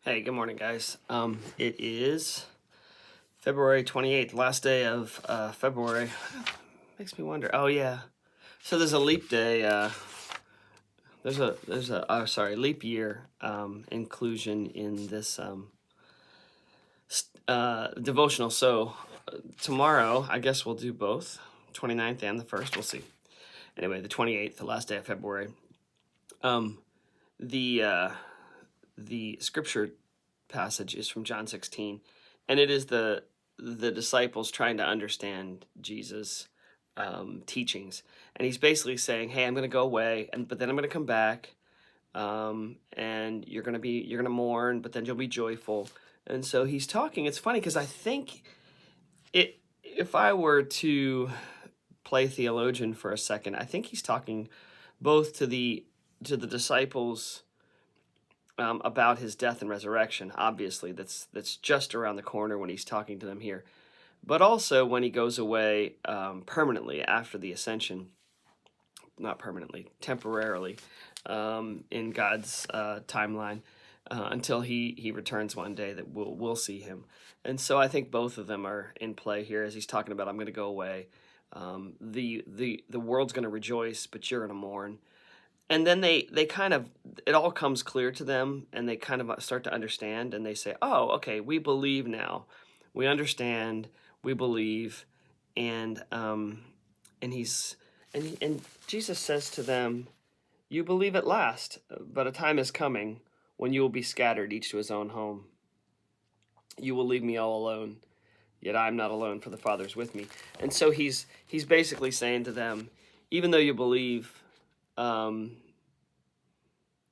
Hey, good morning, guys. It is February 28th, last day of February. Makes me wonder. Oh yeah, so there's a leap day. There's a leap year inclusion in this devotional. So tomorrow, I guess we'll do both, 29th and the 1st. We'll see. Anyway, the 28th, the last day of February. Um, the uh, the scripture passage is from John 16, and it is the disciples trying to understand Jesus' teachings, and he's basically saying, "Hey, I'm going to go away, but then I'm going to come back, and you're gonna mourn, but then you'll be joyful." And so he's talking. It's funny because I think it. If I were to play theologian for a second, I think he's talking both to the disciples about his death and resurrection. Obviously, that's just around the corner when he's talking to them here, but also when he goes away permanently after the ascension, not permanently, temporarily, in God's timeline, until he returns one day that we'll see him. And so I think both of them are in play here as he's talking about, I'm going to go away. The world's going to rejoice, but you're going to mourn. And then they kind of, it all comes clear to them, and they kind of start to understand, and they say, oh, okay, we believe now, we understand, we believe. And um and he's and, he, and Jesus says to them, you believe at last, but a time is coming when you will be scattered, each to his own home. You will leave me all alone, yet I'm not alone, for the Father's with me. And so he's basically saying to them, even though you believe, um,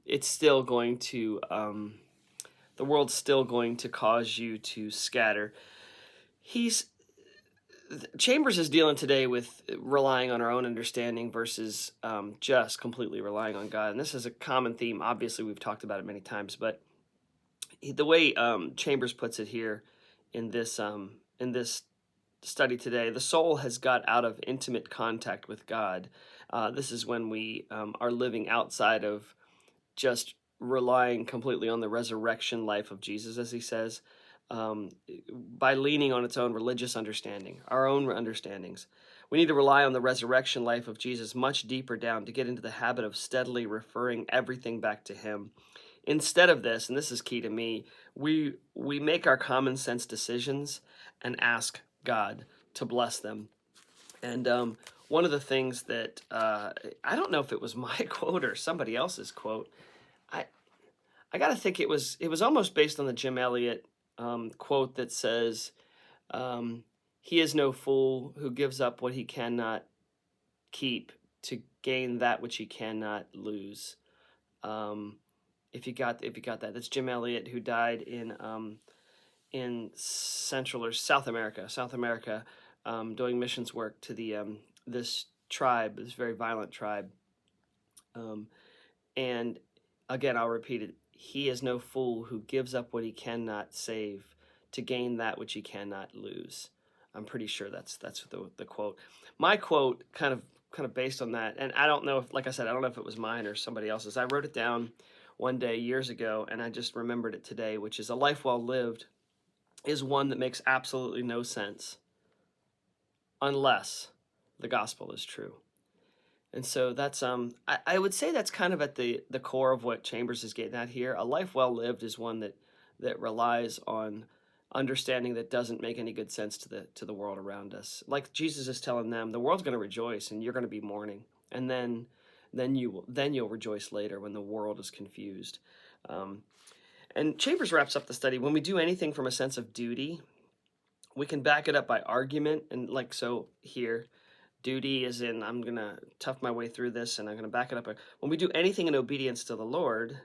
it's still going to the world's still going to cause you to scatter. He's Chambers is dealing today with relying on our own understanding versus just completely relying on God, and this is a common theme. Obviously, we've talked about it many times, but the way Chambers puts it here in this study today, the soul has got out of intimate contact with God. This is when we are living outside of just relying completely on the resurrection life of Jesus, as he says, by leaning on its own religious understanding, our own understandings. We need to rely on the resurrection life of Jesus much deeper down to get into the habit of steadily referring everything back to him. Instead of this, and this is key to me, we make our common sense decisions and ask God to bless them. And one of the things that I don't know if it was my quote or somebody else's quote. I I gotta think it was almost based on the Jim Elliot quote that says, "He is no fool who gives up what he cannot keep to gain that which he cannot lose." Um, if you got that, that's Jim Elliot, who died in Central or South America, doing missions work to the this tribe, this very violent tribe. Um, And again, I'll repeat it. He is no fool who gives up what he cannot save to gain that which he cannot lose. I'm pretty sure that's the quote. My quote kind of based on that, and I don't know if, like I said, I don't know if it was mine or somebody else's. I wrote it down one day years ago, and I just remembered it today, which is, a life well lived is one that makes absolutely no sense unless the gospel is true. And so that's I would say that's kind of at the core of what Chambers is getting at here. A life well lived is one that relies on understanding that doesn't make any good sense to the world around us. Like Jesus is telling them, the world's going to rejoice and you're going to be mourning, and then you'll rejoice later when the world is confused. Um, and Chambers wraps up the study. When we do anything from a sense of duty, we can back it up by argument, and like so here. Duty is in, I'm going to tough my way through this and I'm going to back it up. When we do anything in obedience to the Lord,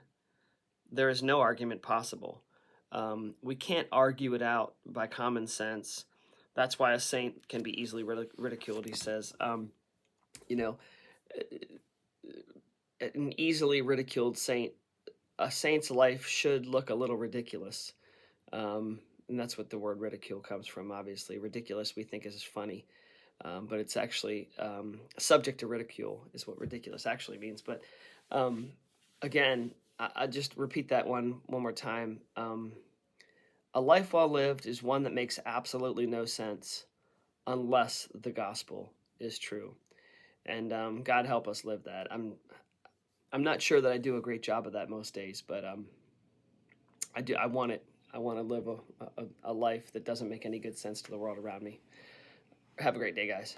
there is no argument possible. We can't argue it out by common sense. That's why a saint can be easily ridiculed, he says. You know, an easily ridiculed saint, a saint's life should look a little ridiculous. And that's what the word ridicule comes from, obviously. Ridiculous we think is funny. But it's actually subject to ridicule is what ridiculous actually means. But again, I just repeat that one more time. A life well lived is one that makes absolutely no sense unless the gospel is true. And God help us live that. I'm not sure that I do a great job of that most days, but I do. I want it. I want to live a life that doesn't make any good sense to the world around me. Have a great day, guys.